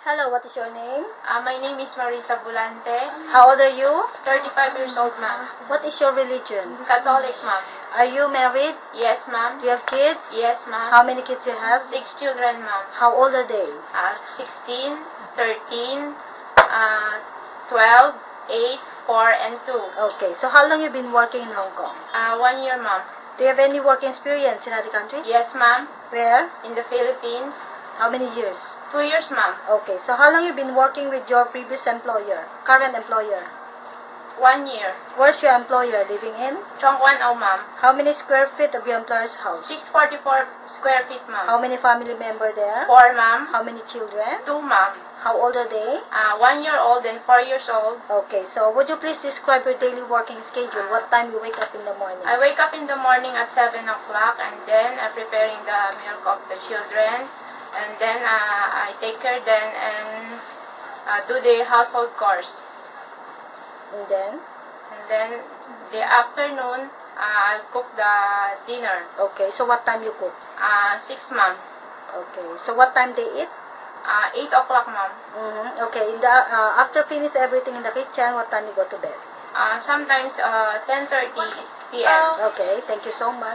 Hello, what is your name? My name is Marisa Bulante, How old are you? 35 years old, ma'am. What is your religion? Catholic, ma'am. Are you married? Yes, ma'am. Do you have kids? Yes, ma'am. How many kids you have? 6 children, ma'am. How old are they? 16, 13, 12, 8, 4, and 2. Okay, so how long you been working in Hong Kong? 1 year, ma'am. Do you have any working experience in other countries? Yes, ma'am. Where? In the Philippines. How many years? 2 years, ma'am. Okay, so how long you been working with your previous employer, current employer? 1 year. Where's your employer living in? Chong Wan O, ma'am. How many square feet of your employer's house? 644 square feet, ma'am. How many family member there? 4, ma'am. How many children? 2, ma'am. How old are they? 1 year old and 4 years old. Okay, so would you please describe your daily working schedule? What time you wake up in the morning? I wake up in the morning at 7 o'clock and then I'm preparing the milk of the children. And then I take care then and do the household chores. And then? And then the afternoon, I'll cook the dinner. Okay, so what time you cook? 6, ma'am. Okay, so what time they eat? 8 o'clock, ma'am. Okay, after finish everything in the kitchen, what time you go to bed? Sometimes 10:30 p.m. Okay, thank you so much.